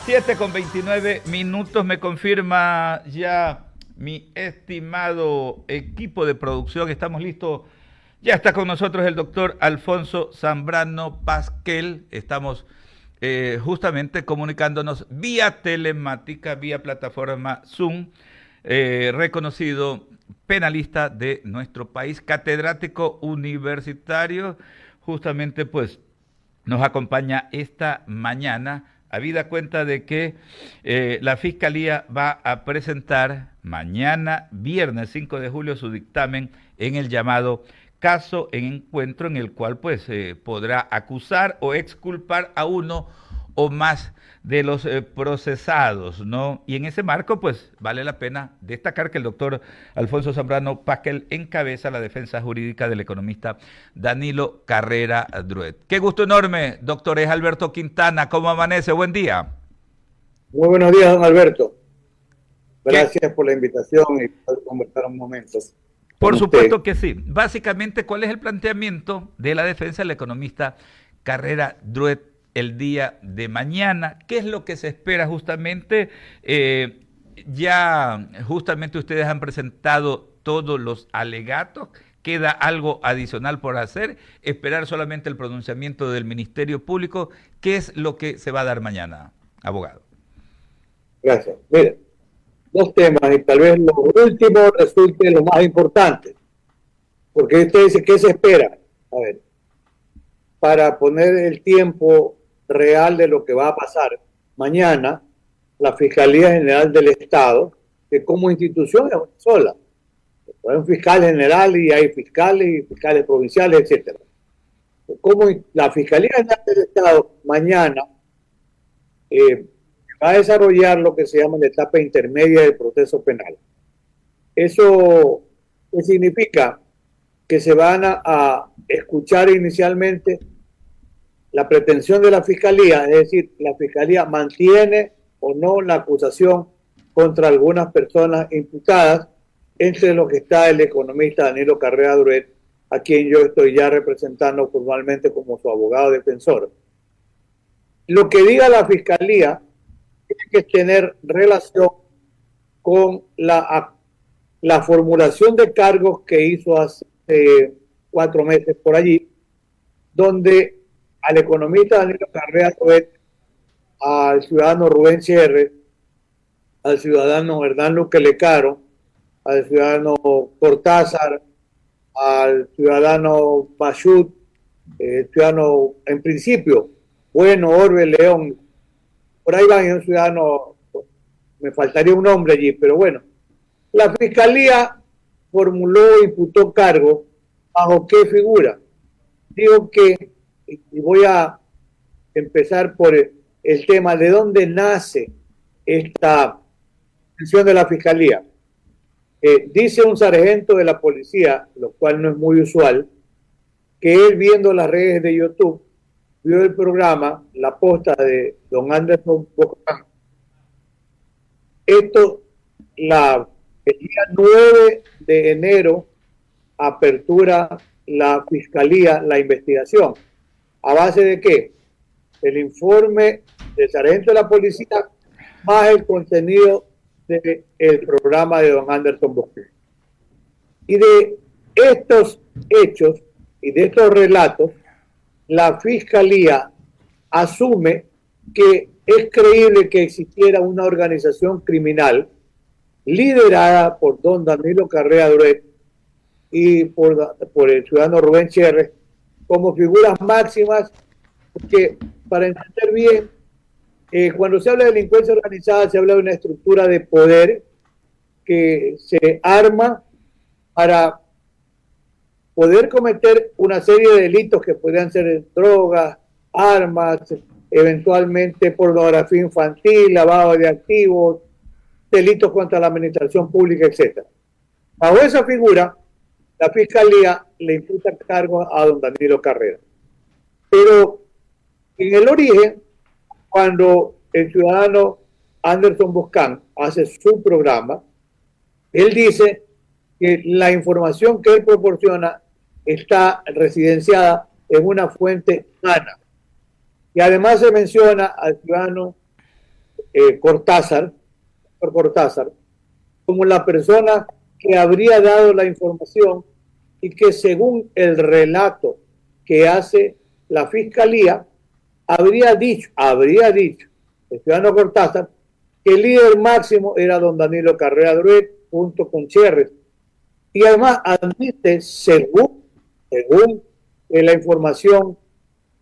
7:29 me confirma ya mi estimado equipo de producción. Estamos listos. Ya está con nosotros el doctor Alfonso Zambrano Pasquel. Estamos justamente comunicándonos vía telemática, vía plataforma Zoom, reconocido penalista de nuestro país, catedrático universitario. Justamente pues nos acompaña esta mañana, habida cuenta de que la Fiscalía va a presentar mañana, viernes 5 de julio, su dictamen en el llamado caso en encuentro, en el cual pues podrá acusar o exculpar a uno o más de los procesados, ¿no? Y en ese marco, pues, vale la pena destacar que el doctor Alfonso Zambrano Pasquel encabeza la defensa jurídica del economista Danilo Carrera Druet. Qué gusto enorme, doctor, es Alberto Quintana. ¿Cómo amanece? Buen día. Muy buenos días, don Alberto. Gracias por la invitación y por conversar un momento. Por supuesto que sí. Básicamente, ¿cuál es el planteamiento de la defensa del economista Carrera Druet el día de mañana? ¿Qué es lo que se espera justamente? Ya justamente ustedes han presentado todos los alegatos. ¿Queda algo adicional por hacer? ¿Esperar solamente el pronunciamiento del Ministerio Público? ¿Qué es lo que se va a dar mañana, abogado? Gracias. Mire, dos temas y tal vez lo último resulte lo más importante. Porque usted dice, ¿qué se espera? A ver, para poner el tiempo real de lo que va a pasar mañana, la Fiscalía General del Estado, que como institución es una sola. Hay un fiscal general y hay fiscales y fiscales provinciales, etcétera. Como la Fiscalía General del Estado mañana va a desarrollar lo que se llama la etapa intermedia del proceso penal. Eso significa que se van a escuchar inicialmente la pretensión de la Fiscalía, es decir, la Fiscalía mantiene o no la acusación contra algunas personas imputadas, entre los que está el economista Danilo Carrera Druet, a quien yo estoy ya representando formalmente como su abogado defensor. Lo que diga la Fiscalía tiene que tener relación con la formulación de cargos que hizo hace 4 meses por allí, donde al economista Danilo Carrera Druet, al ciudadano Rubén Sierre, al ciudadano Hernán Luque Lecaro, al ciudadano Cortázar, al ciudadano Bachut, ciudadano, en principio, Bueno, Orbe, León, por ahí van, un ciudadano, me faltaría un nombre allí, pero bueno, la Fiscalía formuló, imputó cargos, ¿bajo qué figura? Digo que, y voy a empezar por el tema de dónde nace esta decisión de la Fiscalía. Dice un sargento de la policía, lo cual no es muy usual, que él viendo las redes de YouTube, vio el programa, la posta de don Anderson Bocán. Esto, el día 9 de enero, apertura la Fiscalía la investigación. ¿A base de qué? El informe del sargento de la policía más el contenido del programa de don Anderson Bosque. Y de estos hechos y de estos relatos, la Fiscalía asume que es creíble que existiera una organización criminal liderada por don Danilo Carrera Druet y por el ciudadano Rubén Sierre como figuras máximas, porque para entender bien, cuando se habla de delincuencia organizada se habla de una estructura de poder que se arma para poder cometer una serie de delitos que podrían ser drogas, armas, eventualmente pornografía infantil, lavado de activos, delitos contra la administración pública, etc. Bajo esa figura, la Fiscalía le imputa cargos a don Danilo Carrera. Pero en el origen, cuando el ciudadano Anderson Boscán hace su programa, él dice que la información que él proporciona está residenciada en una fuente humana. Y además se menciona al ciudadano Cortázar, Cortázar, como la persona que habría dado la información y que según el relato que hace la fiscalía, habría dicho el ciudadano Cortázar, que el líder máximo era don Danilo Carrera Druet junto con Cherres. Y además admite, según la información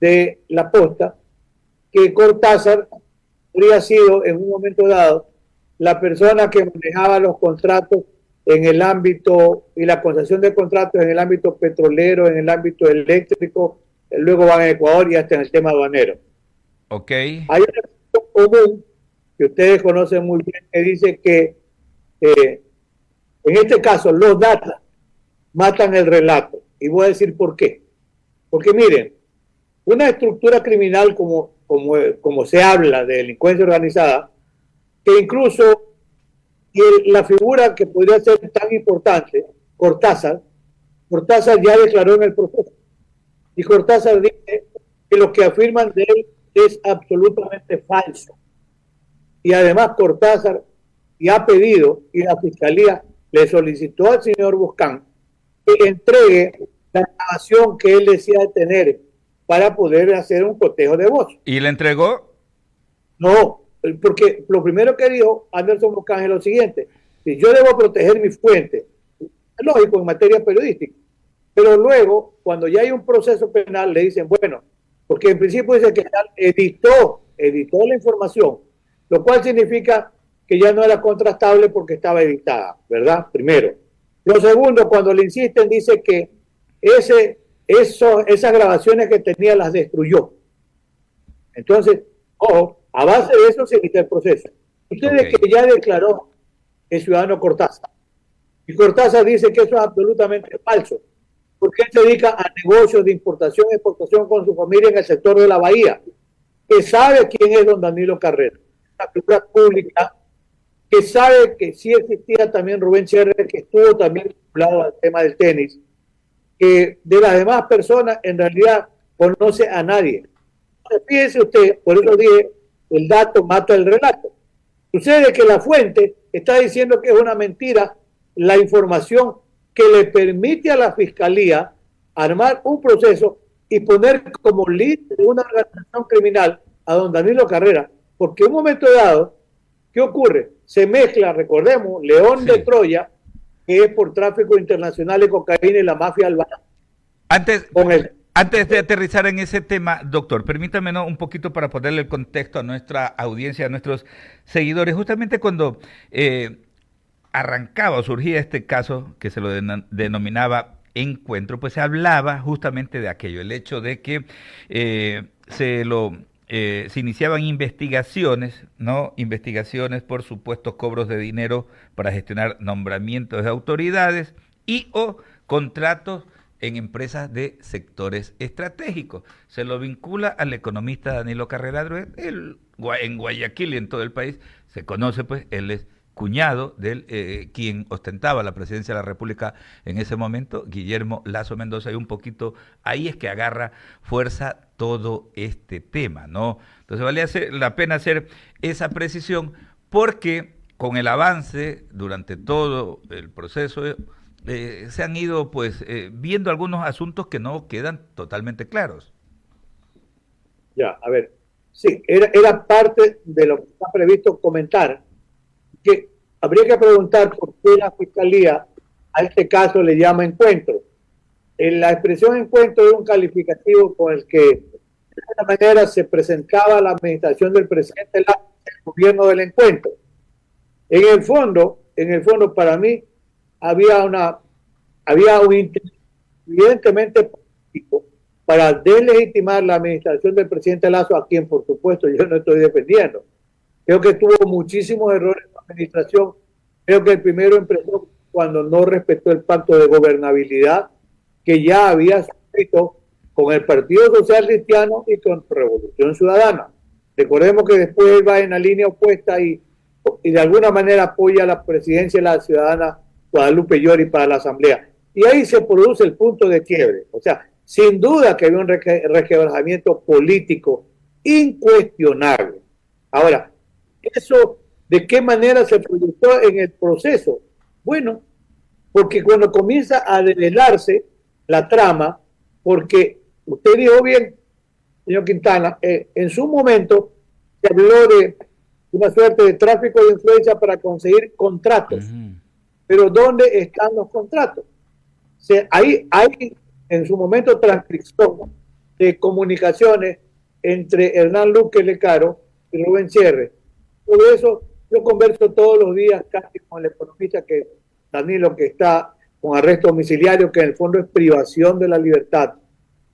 de la posta, que Cortázar habría sido en un momento dado la persona que manejaba los contratos en el ámbito y la concesión de contratos en el ámbito petrolero, en el ámbito eléctrico, luego van a Ecuador y hasta en el tema aduanero. Ok. Hay una expresión común que ustedes conocen muy bien que dice que en este caso los datos matan el relato. Y voy a decir por qué. Porque miren, una estructura criminal como se habla de delincuencia organizada, que incluso la figura que podría ser tan importante, Cortázar ya declaró en el proceso. Y Cortázar dice que lo que afirman de él es absolutamente falso. Y además Cortázar ha pedido, y la Fiscalía le solicitó al señor Buscán que entregue la grabación que él decía de tener para poder hacer un cotejo de voz. ¿Y le entregó? No, porque lo primero que dijo Anderson Buscán es lo siguiente: si yo debo proteger mi fuente, es lógico en materia periodística, pero luego, cuando ya hay un proceso penal, le dicen, bueno, porque en principio dice que editó la información, lo cual significa que ya no era contrastable porque estaba editada, ¿verdad? Primero. Lo segundo, cuando le insisten, dice que esas grabaciones que tenía las destruyó. Entonces, ojo, a base de eso se quita el proceso. Ustedes que ya declaró el ciudadano Cortázar, y Cortázar dice que eso es absolutamente falso, porque él se dedica a negocios de importación y exportación con su familia en el sector de la Bahía, que sabe quién es don Danilo Carrera, una figura pública, que sabe que sí existía también Rubén Cherres, que estuvo también vinculado al tema del tenis, que de las demás personas en realidad conoce a nadie. Entonces, fíjese usted, por eso dije, el dato mata el relato. Sucede que la fuente está diciendo que es una mentira la información que le permite a la Fiscalía armar un proceso y poner como líder de una organización criminal a don Danilo Carrera, porque en un momento dado, ¿qué ocurre? Se mezcla, recordemos, León de Troya, que es por tráfico internacional de cocaína y la mafia albana. Antes de aterrizar en ese tema, doctor, permítame un poquito para ponerle el contexto a nuestra audiencia, a nuestros seguidores. Justamente cuando arrancaba o surgía este caso que se lo denominaba Encuentro, pues se hablaba justamente de aquello, el hecho de que se iniciaban investigaciones, ¿no? Investigaciones por supuestos cobros de dinero para gestionar nombramientos de autoridades y o contratos en empresas de sectores estratégicos. Se lo vincula al economista Danilo Carrera Druet, en Guayaquil y en todo el país se conoce, pues él es cuñado de quien ostentaba la presidencia de la República en ese momento, Guillermo Lasso Mendoza, y un poquito ahí es que agarra fuerza todo este tema, ¿no? Entonces valía la pena hacer esa precisión porque con el avance durante todo el proceso se han ido pues viendo algunos asuntos que no quedan totalmente claros. Ya, a ver, sí, era parte de lo que está previsto comentar, que habría que preguntar por qué la Fiscalía a este caso le llama encuentro. En la expresión encuentro es un calificativo con el que de alguna manera se presentaba la administración del presidente el gobierno del encuentro. En el fondo, para mí, había un interés evidentemente político para deslegitimar la administración del presidente Lasso, a quien por supuesto yo no estoy defendiendo. Creo que tuvo muchísimos errores en la administración. Creo que el primero empezó cuando no respetó el pacto de gobernabilidad que ya había suscrito con el Partido Social Cristiano y con Revolución Ciudadana. Recordemos que después él va en la línea opuesta y de alguna manera apoya la presidencia de la ciudadana Guadalupe Llori para la Asamblea. Y ahí se produce el punto de quiebre. O sea, sin duda que había un resquebrajamiento político incuestionable. Ahora, ¿Eso de qué manera se proyectó en el proceso? Bueno, porque cuando comienza a develarse la trama, porque usted dijo bien, señor Quintana, en su momento se habló de una suerte de tráfico de influencia para conseguir contratos. Pero ¿dónde están los contratos? Hay en su momento transcripción de comunicaciones entre Hernán Luque Lecaro y Rubén Sierre. Por eso yo converso todos los días casi con el economista que Danilo, que está con arresto domiciliario, que en el fondo es privación de la libertad,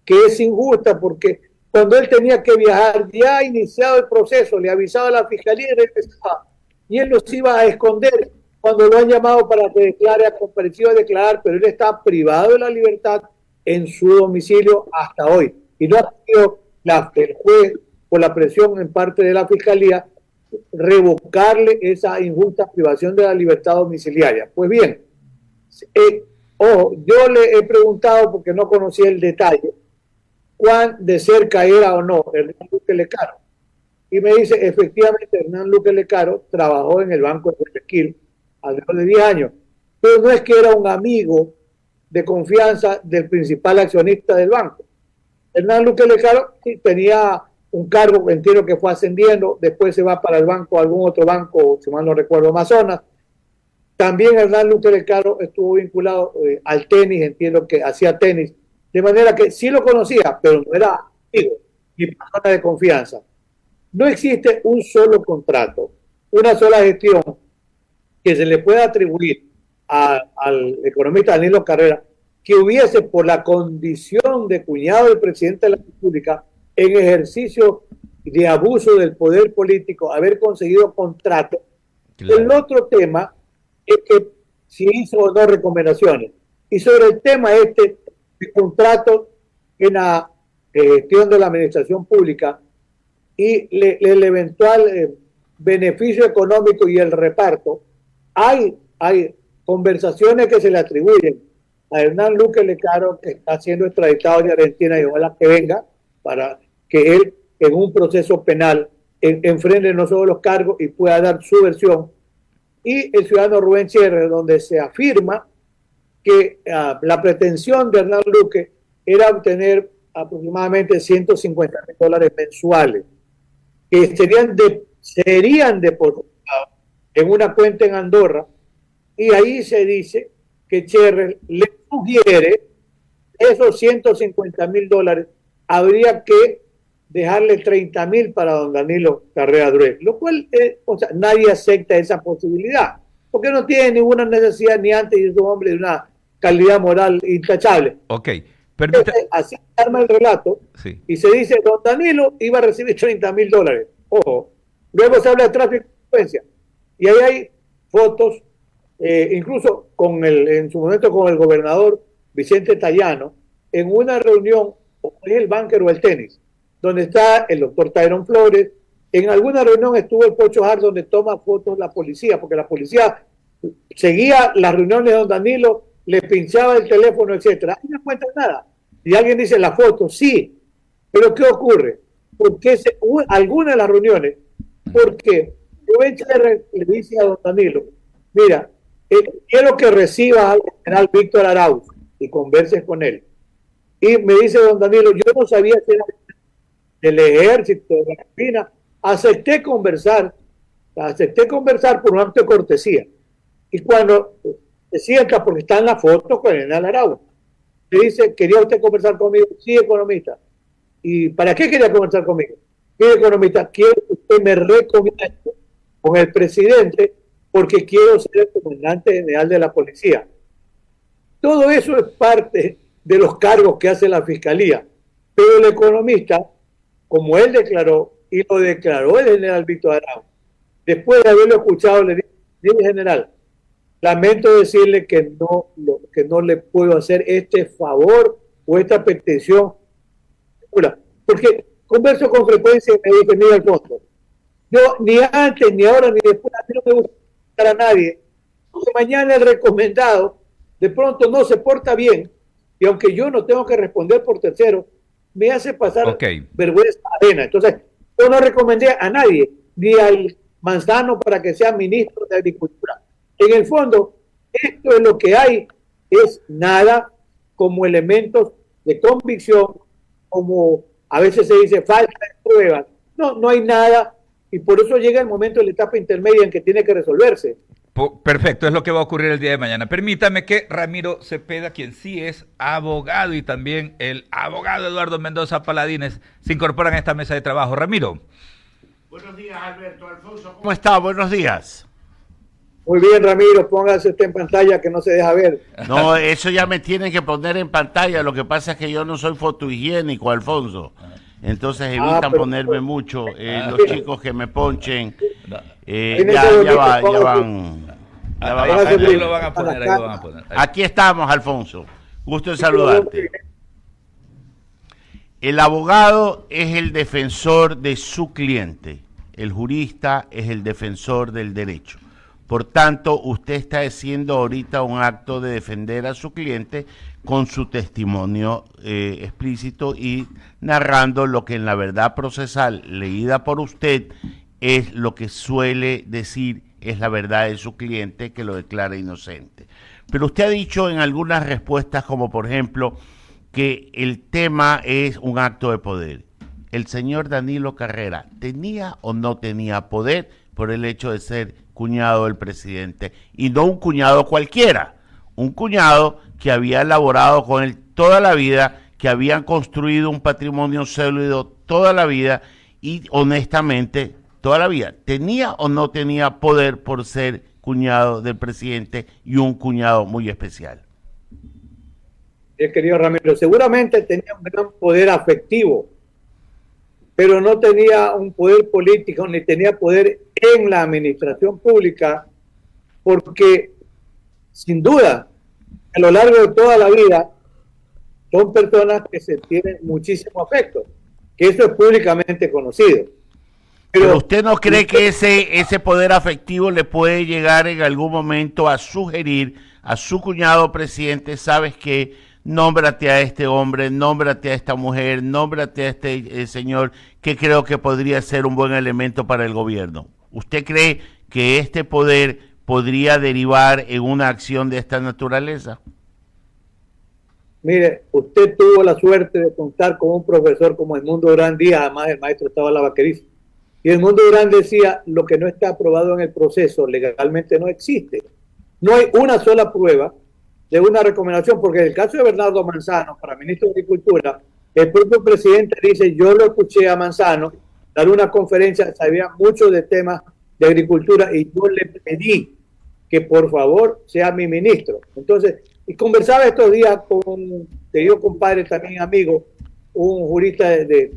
que es injusta porque cuando él tenía que viajar, ya ha iniciado el proceso, le avisaba a la fiscalía y regresaba, y él los iba a esconder cuando lo han llamado para que declare, ha comparecido a declarar, pero él está privado de la libertad en su domicilio hasta hoy, y no ha sido el juez, por la presión en parte de la fiscalía, revocarle esa injusta privación de la libertad domiciliaria. Pues bien, ojo, yo le he preguntado porque no conocía el detalle, cuán de cerca era o no Hernán Luque Lecaro. Y me dice, efectivamente, Hernán Luque Lecaro trabajó en el Banco de Guayaquil alrededor de 10 años, pero no es que era un amigo de confianza del principal accionista del banco. Hernán Luque Lecaro sí, tenía un cargo, entiendo que fue ascendiendo, después se va para el banco, algún otro banco, si mal no recuerdo, Amazonas. También Hernán Luque Lecaro estuvo vinculado al tenis, entiendo que hacía tenis, de manera que sí lo conocía, pero no era amigo ni persona de confianza. No existe un solo contrato, una sola gestión que se le pueda atribuir al economista Danilo Carrera que hubiese, por la condición de cuñado del presidente de la República, en ejercicio de abuso del poder político, haber conseguido contrato. Claro. El otro tema es que si hizo o no recomendaciones. Y sobre el tema de contrato en la gestión de la administración pública y el eventual beneficio económico y el reparto, hay conversaciones que se le atribuyen a Hernán Luque Lecaro, que está siendo extraditado de Argentina y ojalá que venga para que él en un proceso penal enfrente no solo los cargos y pueda dar su versión, y el ciudadano Rubén Sierre, donde se afirma que la pretensión de Hernán Luque era obtener aproximadamente $150,000 mensuales, que serían depositados en una cuenta en Andorra, y ahí se dice que Sierre le sugiere esos $150,000, habría que dejarle 30,000 para don Danilo Carrera Druet, lo cual o sea, nadie acepta esa posibilidad, porque no tiene ninguna necesidad ni antes y es un hombre de una calidad moral intachable. Ok, así se arma el relato, sí. Y se dice, don Danilo iba a recibir $30,000. Ojo, luego se habla de tráfico de influencia, y ahí hay fotos, incluso en su momento con el gobernador Vicente Tayano, en una reunión, o es el banquero o el tenis, donde está el doctor Tyrone Flores. En alguna reunión estuvo el Pocho Hart, donde toma fotos la policía, porque la policía seguía las reuniones de don Danilo, le pinchaba el teléfono, etcétera. Ahí no cuentan nada. Y alguien dice la foto, sí, pero ¿qué ocurre? Porque algunas de las reuniones, porque Rubén Sierre le dice a don Danilo, mira, quiero que recibas al general Víctor Arauz y converses con él. Y me dice don Danilo, yo no sabía si era del ejército, de la Marina. Acepté conversar por un acto de cortesía. Y cuando se sienta, porque está en la foto con el general Arauz, le dice, ¿quería usted conversar conmigo? Sí, economista. ¿Y para qué quería conversar conmigo? Sí, economista, quiero que usted me recomiende con el presidente porque quiero ser el comandante general de la policía. Todo eso es parte de los cargos que hace la fiscalía. Pero el economista, como él declaró, y lo declaró el general Víctor Arauz, después de haberlo escuchado, le dije, general, lamento decirle que no le puedo hacer este favor o esta petición, porque converso con frecuencia y me dice, mira Alfonso, yo ni antes, ni ahora, ni después, a mí no me gusta a nadie, porque mañana el recomendado de pronto no se porta bien, y aunque yo no tengo que responder por tercero, me hace pasar vergüenza ajena. Entonces, yo no recomendé a nadie, ni al Manzano para que sea ministro de Agricultura. En el fondo, esto es lo que hay, es nada como elementos de convicción, como a veces se dice falta de pruebas. No, no hay nada, y por eso llega el momento de la etapa intermedia en que tiene que resolverse. Perfecto, es lo que va a ocurrir el día de mañana. Permítame que Ramiro Cepeda, quien sí es abogado, y también el abogado Eduardo Mendoza Paladines, se incorporan a esta mesa de trabajo. Ramiro. Buenos días, Alberto. Alfonso, ¿cómo está? Buenos días. Muy bien, Ramiro, póngase usted en pantalla que no se deja ver. No, eso ya me tienen que poner en pantalla. Lo que pasa es que yo no soy fotohigiénico, Alfonso. Entonces evitan ponerme mucho. Los chicos que me ponchen, ya van a poner. Aquí estamos, Alfonso. Gusto en saludarte. El abogado es el defensor de su cliente. El jurista es el defensor del derecho. Por tanto, usted está haciendo ahorita un acto de defender a su cliente con su testimonio explícito y narrando lo que en la verdad procesal leída por usted es lo que suele decir es la verdad de su cliente que lo declara inocente. Pero usted ha dicho en algunas respuestas, como por ejemplo, que el tema es un acto de poder. ¿El señor Danilo Carrera tenía o no tenía poder por el hecho de ser cuñado del presidente? Y no un cuñado cualquiera, un cuñado que había elaborado con él toda la vida, que habían construido un patrimonio sólido toda la vida y honestamente toda la vida. ¿Tenía o no tenía poder por ser cuñado del presidente y un cuñado muy especial? Querido Ramiro, seguramente tenía un gran poder afectivo, pero no tenía un poder político ni tenía poder en la administración pública, porque sin duda a lo largo de toda la vida son personas que se tienen muchísimo afecto, que eso es públicamente conocido. Pero ¿usted no cree que ese poder afectivo le puede llegar en algún momento a sugerir a su cuñado presidente, sabes qué? Nómbrate a este hombre, nómbrate a esta mujer, nómbrate a este señor que creo que podría ser un buen elemento para el gobierno? ¿Usted cree que este poder podría derivar en una acción de esta naturaleza? Mire, usted tuvo la suerte de contar con un profesor como Edmundo Durán Díaz, además el maestro estaba la vaqueriza. Y Edmundo Durán decía, lo que no está aprobado en el proceso legalmente no existe. No hay una sola prueba de una recomendación, porque en el caso de Bernardo Manzano, para ministro de Agricultura, el propio presidente dice, yo lo escuché a Manzano dar una conferencia, sabía mucho de temas de agricultura y yo le pedí que por favor sea mi ministro. Entonces, y conversaba estos días con un querido compadre, también amigo, un jurista de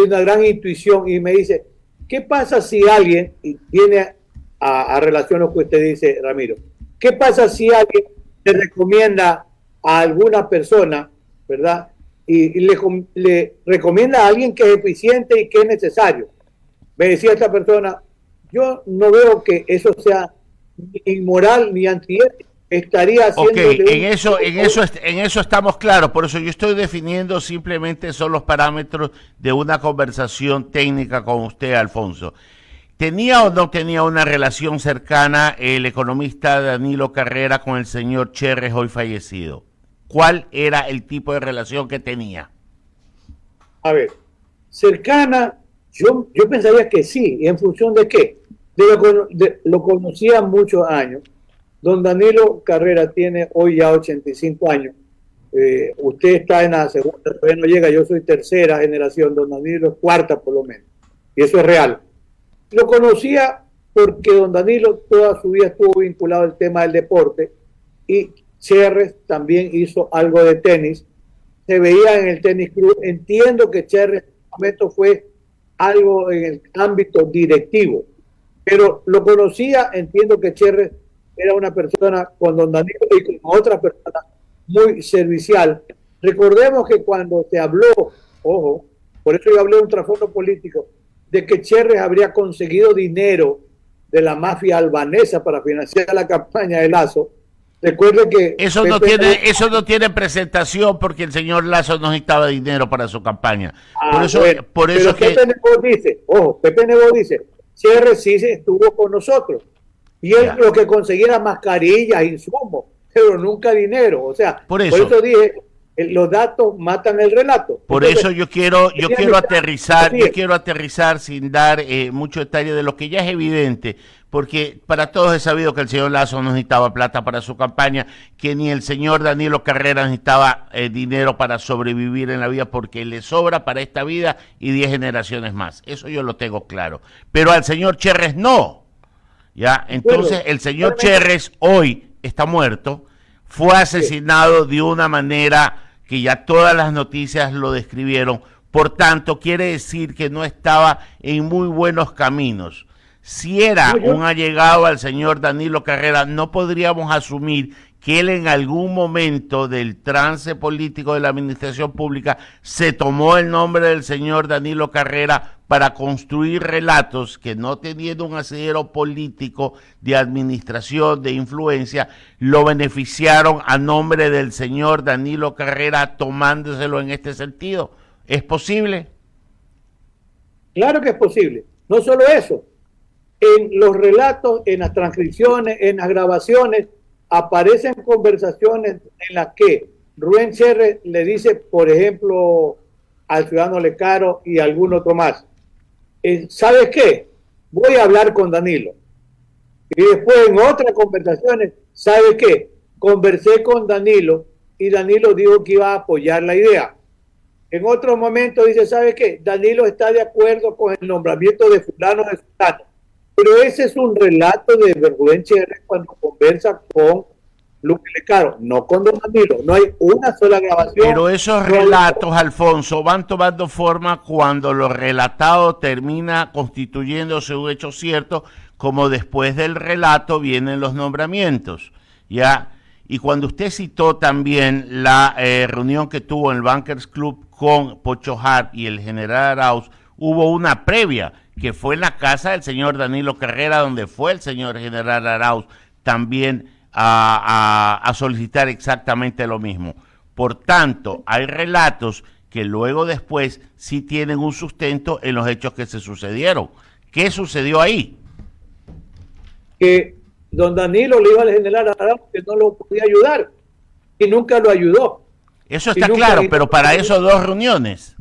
una gran intuición, y me dice, ¿qué pasa si alguien, y viene a relación a lo que usted dice, Ramiro, qué pasa si alguien le recomienda a alguna persona, ¿verdad? Y le recomienda a alguien que es eficiente y que es necesario? Me decía esta persona, yo no veo que eso sea inmoral ni antiético. Estaría haciendo... Ok, en eso estamos claros, por eso yo estoy definiendo simplemente son los parámetros de una conversación técnica con usted, Alfonso. ¿Tenía o no tenía una relación cercana el economista Danilo Carrera con el señor Cherres, hoy fallecido? ¿Cuál era el tipo de relación que tenía? A ver, cercana, yo pensaría que sí. ¿Y en función de qué? Lo conocía muchos años. Don Danilo Carrera tiene hoy ya 85 años. Usted está en la segunda, todavía no llega, yo soy tercera generación, don Danilo es cuarta por lo menos. Y eso es real. Lo conocía porque don Danilo toda su vida estuvo vinculado al tema del deporte y Cherres también hizo algo de tenis. Se veía en el tenis club. Entiendo que Cherres en ese momento fue algo en el ámbito directivo, pero lo conocía, entiendo que Cherres era una persona con don Danilo y con otra persona muy servicial. Recordemos que cuando se habló, ojo, por eso yo hablé de un trasfondo político, de que Cherres habría conseguido dinero de la mafia albanesa para financiar la campaña de Lazo. Recuerde que... Eso no tiene presentación porque el señor Lazo no necesitaba dinero para su campaña. Por eso Pepe Nebot dice, Cherres sí estuvo con nosotros. Y él Ya. lo que conseguía era mascarillas, insumos, pero nunca dinero. O sea, Por eso dije, los datos matan el relato. Por Entonces, eso yo quiero así es. aterrizar sin dar mucho detalle de lo que ya es evidente, porque para todos es sabido que el señor Lazo no necesitaba plata para su campaña, que ni el señor Danilo Carrera necesitaba dinero para sobrevivir en la vida, porque le sobra para esta vida y 10 generaciones más. Eso yo lo tengo claro. Pero al señor Cherres no. ¿Ya? Entonces el señor Cherres hoy está muerto, fue asesinado de una manera que ya todas las noticias lo describieron, por tanto quiere decir que no estaba en muy buenos caminos. Si era un allegado al señor Danilo Carrera, no podríamos asumir que él en algún momento del trance político de la administración pública se tomó el nombre del señor Danilo Carrera para construir relatos que, no teniendo un asidero político de administración, de influencia, lo beneficiaron a nombre del señor Danilo Carrera, tomándoselo en este sentido. ¿Es posible? Claro que es posible. No solo eso. En los relatos, en las transcripciones, en las grabaciones, aparecen conversaciones en las que Rubén Cherres le dice, por ejemplo, al ciudadano Lecaro y a algún otro más, ¿sabes qué? Voy a hablar con Danilo. Y después en otras conversaciones, ¿sabes qué? Conversé con Danilo y Danilo dijo que iba a apoyar la idea. En otro momento dice, ¿sabes qué? Danilo está de acuerdo con el nombramiento de fulano de fulano. Pero ese es un relato de Rubén Cherres cuando conversa con Luque Lecaro, no con don Danilo. No hay una sola grabación. Pero esos relatos, Alfonso, van tomando forma cuando lo relatado termina constituyéndose un hecho cierto, como después del relato vienen los nombramientos, ¿ya? Y cuando usted citó también la reunión que tuvo en el Bankers Club con Pocho Hart y el general Arauz, hubo una previa, que fue en la casa del señor Danilo Carrera, donde fue el señor general Arauz también a solicitar exactamente lo mismo. Por tanto, hay relatos que luego después sí tienen un sustento en los hechos que se sucedieron. ¿Qué sucedió ahí? Que don Danilo le dijo al general Arauz que no lo podía ayudar y nunca lo ayudó. Eso está claro, pero para eso 2 reuniones.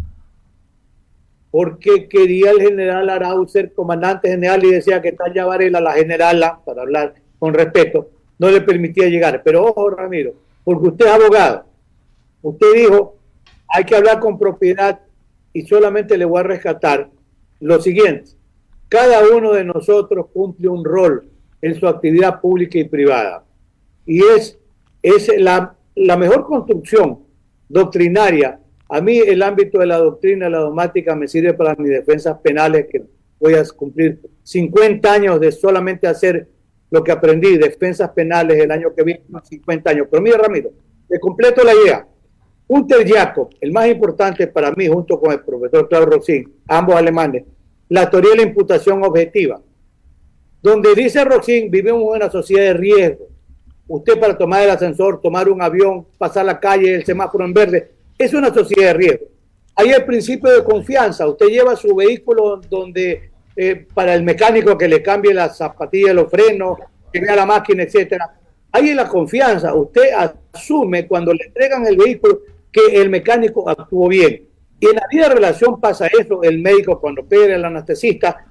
Porque quería el general Arauz ser comandante general y decía que Tania Varela, la generala, para hablar con respeto, no le permitía llegar. Pero ojo, Ramiro, porque usted es abogado. Usted dijo, hay que hablar con propiedad y solamente le voy a rescatar lo siguiente. Cada uno de nosotros cumple un rol en su actividad pública y privada. Y es la mejor construcción doctrinaria. A mí el ámbito de la doctrina, la dogmática, me sirve para mis defensas penales, que voy a cumplir 50 años de solamente hacer lo que aprendí, defensas penales el año que viene, 50 años. Pero mira, Ramiro, te completo la idea. Hunter Jacob, el más importante para mí, junto con el profesor Claudio Roxin, ambos alemanes, la teoría de la imputación objetiva, donde dice Roxin, vivimos en una sociedad de riesgo. Usted para tomar el ascensor, tomar un avión, pasar la calle, el semáforo en verde, es una sociedad de riesgo. Hay el principio de confianza. Usted lleva su vehículo donde para el mecánico que le cambie las zapatillas, los frenos, que vea la máquina, etcétera. Hay la confianza. Usted asume cuando le entregan el vehículo que el mecánico actuó bien. Y en la vida de relación pasa eso, el médico cuando pega el anestesista,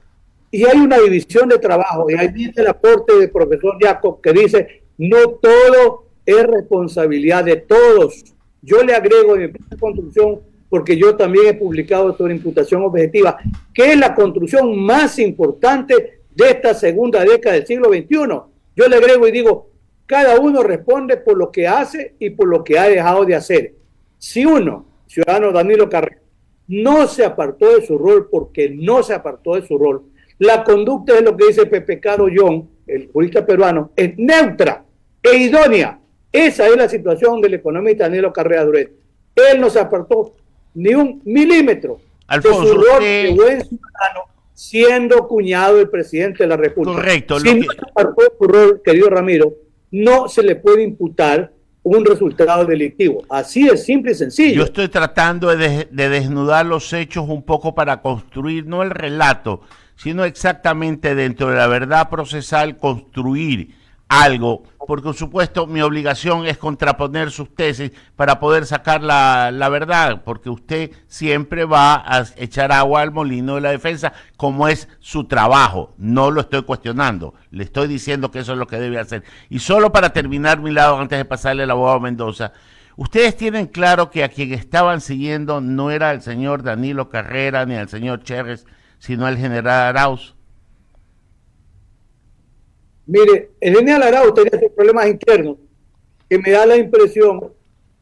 y hay una división de trabajo. Y ahí dice el aporte del profesor Jacob que dice, no todo es responsabilidad de todos. Yo le agrego en mi construcción, porque yo también he publicado sobre imputación objetiva, que es la construcción más importante de esta segunda década del siglo XXI. Yo le agrego y digo, cada uno responde por lo que hace y por lo que ha dejado de hacer. Si uno, ciudadano Danilo Carrera, no se apartó de su rol porque no se apartó de su rol, la conducta es lo que dice Pepe Caro John, el jurista peruano, es neutra e idónea. Esa es la situación del economista Danilo Carrera Duret. Él no se apartó ni un milímetro Alfonso, de su rol de buen ciudadano, siendo cuñado del presidente de la República. Correcto. Si no se apartó de su rol, querido Ramiro, no se le puede imputar un resultado delictivo. Así es, simple y sencillo. Yo estoy tratando de desnudar los hechos un poco para construir no el relato, sino exactamente dentro de la verdad procesal construir algo, porque por supuesto mi obligación es contraponer sus tesis para poder sacar la verdad, porque usted siempre va a echar agua al molino de la defensa, como es su trabajo. No lo estoy cuestionando, le estoy diciendo que eso es lo que debe hacer. Y solo para terminar mi lado, antes de pasarle al abogado Mendoza, ustedes tienen claro que a quien estaban siguiendo no era el señor Danilo Carrera ni al señor Cherres, sino al general Arauz. Mire, el general Arauz tenía sus problemas internos que me da la impresión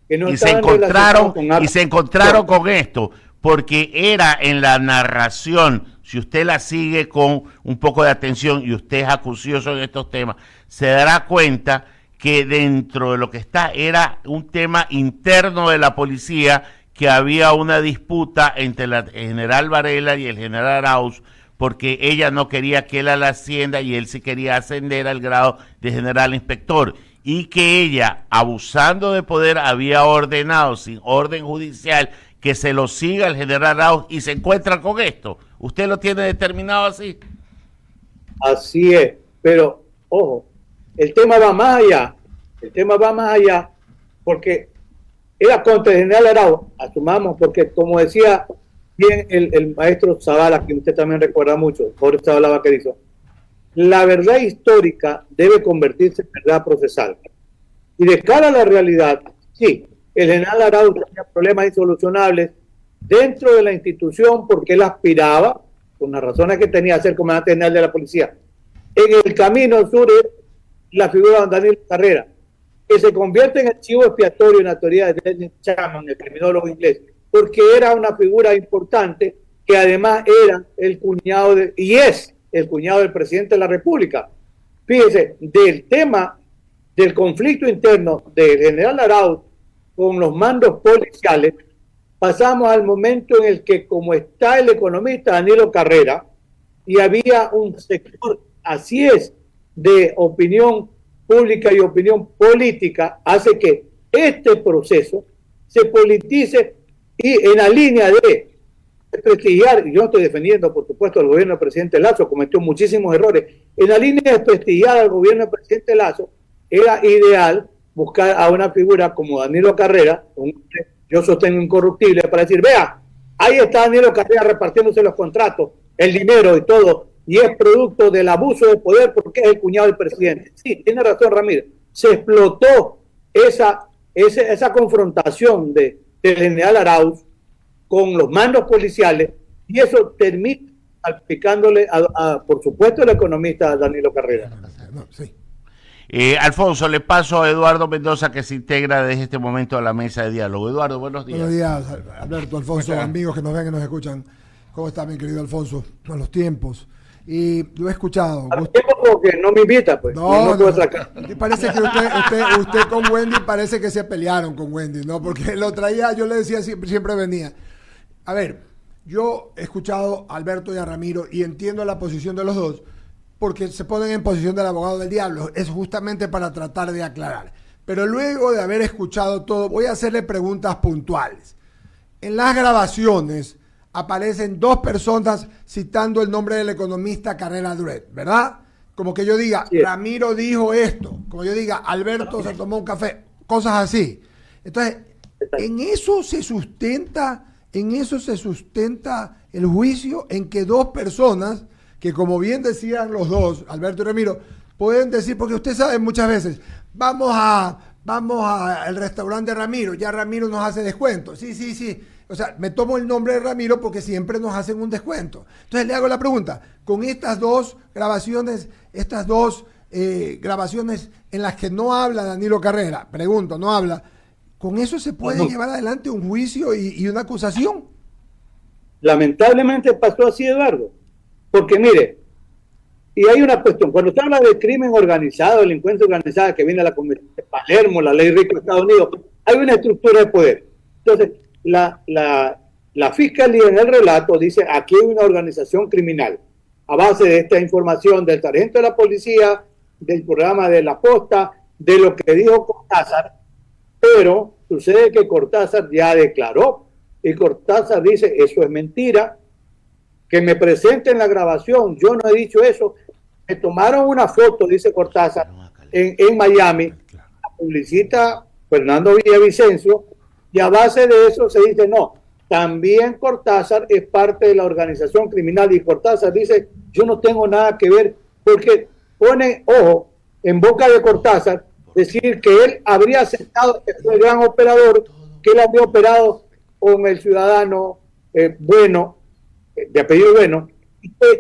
que no estaban relacionados con y se encontraron con esto, porque era en la narración, si usted la sigue con un poco de atención y usted es acucioso en estos temas, se dará cuenta que dentro de lo que está era un tema interno de la policía, que había una disputa entre el general Varela y el general Arauz, porque ella no quería que él a la hacienda y él sí quería ascender al grado de general inspector, y que ella, abusando de poder, había ordenado sin orden judicial que se lo siga el general Arauz, y se encuentra con esto. ¿Usted lo tiene determinado así? Así es, pero ojo, el tema va más allá, porque era contra el general Arauz, asumamos, porque como decía bien el maestro Zavala, que usted también recuerda mucho, Jorge Zavala Vaquerizo, la verdad histórica debe convertirse en verdad procesal. Y de cara a la realidad, sí, el general Arauz tenía problemas insolucionables dentro de la institución porque él aspiraba, por las razones que tenía, a ser comandante general de la policía. En el camino sur es la figura de Danilo Carrera, que se convierte en el chivo expiatorio en la teoría de Dennis Chapman, el criminólogo inglés, porque era una figura importante que además era el cuñado y es el cuñado del presidente de la República. Fíjese, del tema del conflicto interno del general Arauz con los mandos policiales, pasamos al momento en el que, como está el economista Danilo Carrera, y había un sector, así es, de opinión pública y opinión política, hace que este proceso se politice, y en la línea de desprestigiar, y yo estoy defendiendo, por supuesto, al gobierno del presidente Lazo, cometió muchísimos errores, en la línea de desprestigiar al gobierno del presidente Lazo, era ideal buscar a una figura como Danilo Carrera, yo sostengo incorruptible, para decir, vea, ahí está Danilo Carrera repartiéndose los contratos, el dinero y todo, y es producto del abuso de poder porque es el cuñado del presidente. Sí, tiene razón Ramírez, se explotó esa confrontación del general Arauz con los mandos policiales, y eso termina salpicándole por supuesto, el economista Danilo Carrera. No, sí. Alfonso, le paso a Eduardo Mendoza, que se integra desde este momento a la mesa de diálogo. Eduardo, buenos días. Buenos días, Alberto, Alfonso, amigos que nos ven y nos escuchan. ¿Cómo está, mi querido Alfonso? A los tiempos. Y lo he escuchado. A los tiempos porque no me invita, pues. No puedo sacar. Parece que usted con Wendy parece que se pelearon con Wendy, ¿no? Porque lo traía, yo le decía, siempre venía. A ver, yo he escuchado a Alberto y a Ramiro y entiendo la posición de los dos, porque se ponen en posición del abogado del diablo. Es justamente para tratar de aclarar. Pero luego de haber escuchado todo, voy a hacerle preguntas puntuales. En las grabaciones aparecen dos personas citando el nombre del economista Carrera Dredd, ¿verdad? Como que yo diga, sí, Ramiro dijo esto, como yo diga, Alberto se tomó un café, cosas así. Entonces, en eso se sustenta el juicio, en que dos personas, que como bien decían los dos, Alberto y Ramiro, pueden decir, porque usted sabe muchas veces, vamos al restaurante de Ramiro, ya Ramiro nos hace descuento. Sí. O sea, me tomo el nombre de Ramiro porque siempre nos hacen un descuento. Entonces le hago la pregunta, con estas dos grabaciones, grabaciones en las que no habla Danilo Carrera, pregunto, no habla, ¿con eso se puede llevar adelante un juicio y una acusación? Lamentablemente pasó así, Eduardo. Porque mire, y hay una cuestión, cuando se habla de crimen organizado, delincuencia organizada, que viene a la Convención de Palermo, la ley rico de Estados Unidos, hay una estructura de poder. Entonces, la fiscalía en el relato dice, aquí hay una organización criminal, a base de esta información del sargento de la policía, del programa de la posta, de lo que dijo Cortázar, pero sucede que Cortázar ya declaró, y Cortázar dice, eso es mentira, que me presenten la grabación, yo no he dicho eso. Me tomaron una foto, dice Cortázar, en Miami, la publicita Fernando Villavicencio, y a base de eso se dice, no, también Cortázar es parte de la organización criminal, y Cortázar dice, yo no tengo nada que ver, porque pone, ojo, en boca de Cortázar, decir que él habría aceptado que fue el gran operador, que él había operado con el ciudadano Bueno, de apellido Bueno,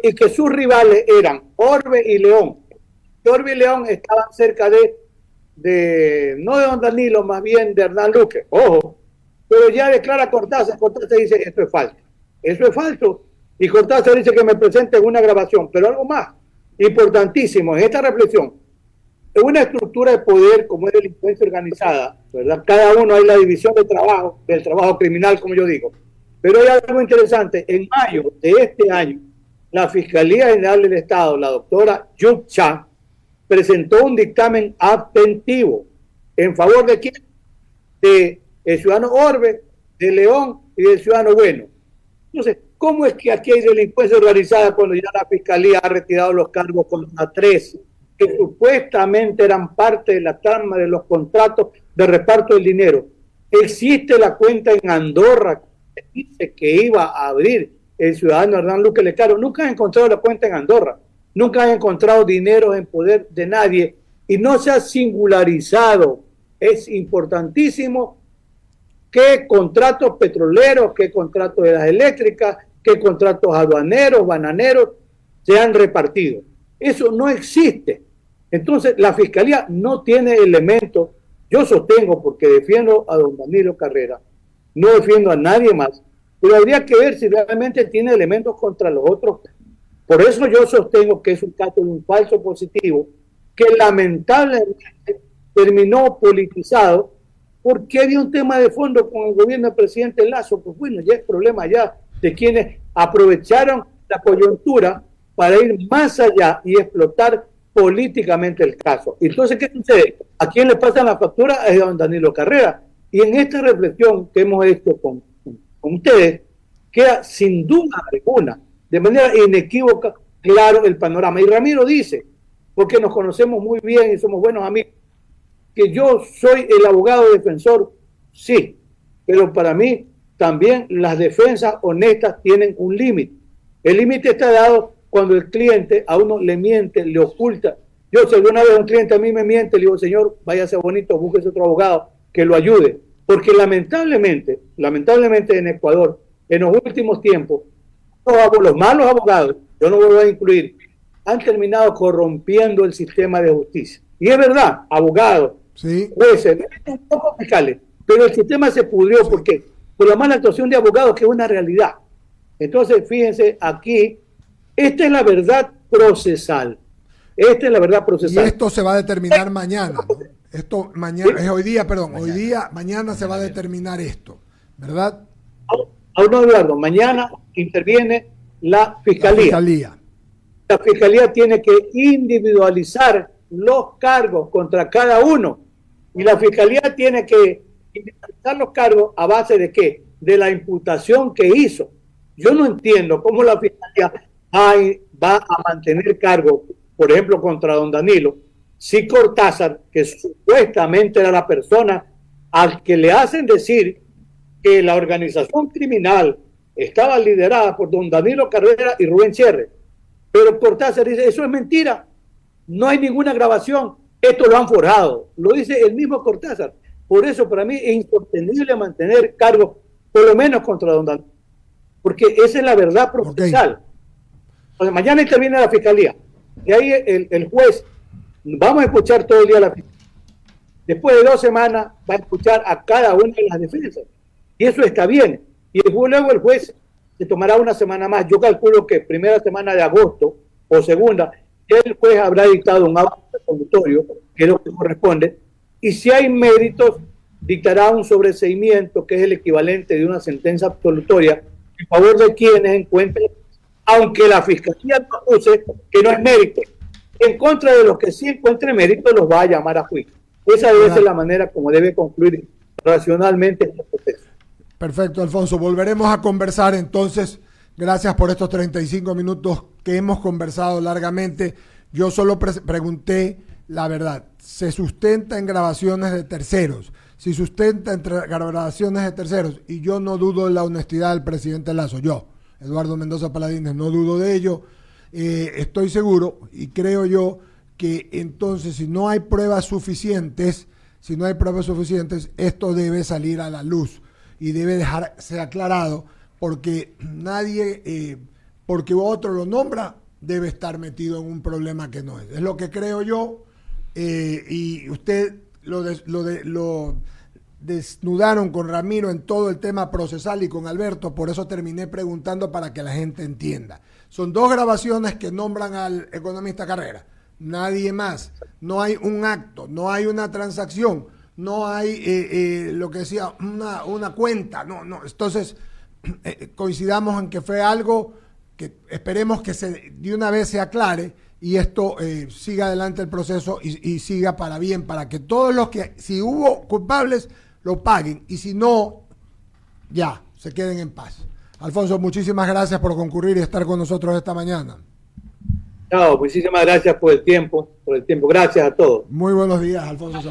y que sus rivales eran Orbe y León. Orbe y León estaban cerca no de don Danilo, más bien de Hernán Luque. Ojo, pero ya declara Cortázar dice, esto es falso. Eso es falso. Y Cortázar dice que me presenten una grabación, pero algo más importantísimo en esta reflexión. En una estructura de poder como es delincuencia organizada, ¿verdad? Cada uno hay la división de trabajo, del trabajo criminal, como yo digo. Pero hay algo interesante. En mayo de este año, la Fiscalía General del Estado, la doctora Yuk Cha, presentó un dictamen abstentivo. ¿En favor de quién? De el ciudadano Orbe, de León y del ciudadano Bueno. Entonces, ¿cómo es que aquí hay delincuencia organizada cuando ya la Fiscalía ha retirado los cargos contra 3 que supuestamente eran parte de la trama de los contratos de reparto del dinero? Existe la cuenta en Andorra que dice que iba a abrir el ciudadano Hernán Luque Lecaro. Nunca han encontrado la cuenta en Andorra, nunca han encontrado dinero en poder de nadie y no se ha singularizado. Es importantísimo qué contratos petroleros, qué contratos de las eléctricas, qué contratos aduaneros, bananeros se han repartido. Eso no existe. Entonces, la Fiscalía no tiene elementos. Yo sostengo, porque defiendo a don Danilo Carrera, no defiendo a nadie más, pero habría que ver si realmente tiene elementos contra los otros. Por eso yo sostengo que es un caso de un falso positivo, que lamentablemente terminó politizado, porque había un tema de fondo con el gobierno del presidente Lazo. Pues bueno, ya es problema ya de quienes aprovecharon la coyuntura para ir más allá y explotar políticamente el caso. Entonces, ¿qué sucede? ¿A quién le pasan la factura? Es a don Danilo Carrera. Y en esta reflexión que hemos hecho con ustedes, queda sin duda alguna, de manera inequívoca, claro el panorama. Y Ramiro dice, porque nos conocemos muy bien y somos buenos amigos, que yo soy el abogado defensor, sí, pero para mí también las defensas honestas tienen un límite. El límite está dado cuando el cliente a uno le miente, le oculta. Yo, si alguna vez un cliente a mí me miente, le digo, señor, váyase bonito, búsquese otro abogado que lo ayude. Porque lamentablemente en Ecuador, en los últimos tiempos, los malos abogados, yo no lo voy a incluir, han terminado corrompiendo el sistema de justicia. Y es verdad, abogados, sí, jueces, un poco fiscales, pero el sistema se pudrió porque por la mala actuación de abogados, que es una realidad. Entonces, fíjense, aquí, esta es la verdad procesal. Esta es la verdad procesal. Y esto se va a determinar mañana, ¿no? Esto mañana, es hoy día, perdón, mañana. Hoy día, mañana se va a determinar esto, ¿verdad? Aún no, Eduardo, mañana interviene la Fiscalía. La Fiscalía tiene que individualizar los cargos contra cada uno. Y la Fiscalía tiene que individualizar los cargos a base de ¿qué? De la imputación que hizo. Yo no entiendo cómo la Fiscalía va a mantener cargos, por ejemplo, contra don Danilo, si Cortázar, que supuestamente era la persona al que le hacen decir que la organización criminal estaba liderada por don Danilo Carrera y Rubén Cherre, pero Cortázar dice, eso es mentira, no hay ninguna grabación, esto lo han forjado, lo dice el mismo Cortázar. Por eso para mí es insostenible mantener cargos, por lo menos contra don Danilo, porque esa es la verdad procesal. Okay. Entonces, mañana interviene la Fiscalía, y ahí el juez, vamos a escuchar todo el día la Fiscalía. Después de 2 semanas va a escuchar a cada una de las defensas, y eso está bien. Y luego el juez se tomará una semana más. Yo calculo que primera semana de agosto o segunda, el juez habrá dictado un auto absolutorio, que es lo que corresponde, y si hay méritos, dictará un sobreseimiento, que es el equivalente de una sentencia absolutoria, en favor de quienes encuentren, aunque la Fiscalía propuse que no es mérito, en contra de los que sí encuentren mérito, los va a llamar a juicio. Esa debe ser la manera como debe concluir racionalmente este proceso. Perfecto, Alfonso. Volveremos a conversar entonces Gracias por estos 35 minutos que hemos conversado largamente. Yo solo pregunté la verdad. ¿Se sustenta en grabaciones de terceros? Si sustenta en grabaciones de terceros, y yo no dudo de la honestidad del presidente Lasso, yo, Eduardo Mendoza Paladines, no dudo de ello, estoy seguro y creo yo que entonces si no hay pruebas suficientes, esto debe salir a la luz y debe dejarse aclarado, porque nadie, porque otro lo nombra, debe estar metido en un problema que no es. Es lo que creo yo, y usted lo desnudaron con Ramiro en todo el tema procesal y con Alberto, por eso terminé preguntando para que la gente entienda. Son 2 grabaciones que nombran al economista Carrera, nadie más. No hay un acto, no hay una transacción, no hay lo que decía, una cuenta, no. Entonces, coincidamos en que fue algo que esperemos que de una vez se aclare y esto siga adelante el proceso y siga para bien, para que todos los que, si hubo culpables, lo paguen, y si no, ya, se queden en paz. Alfonso, muchísimas gracias por concurrir y estar con nosotros esta mañana. No, muchísimas gracias por el tiempo. Gracias a todos. Muy buenos días, Alfonso.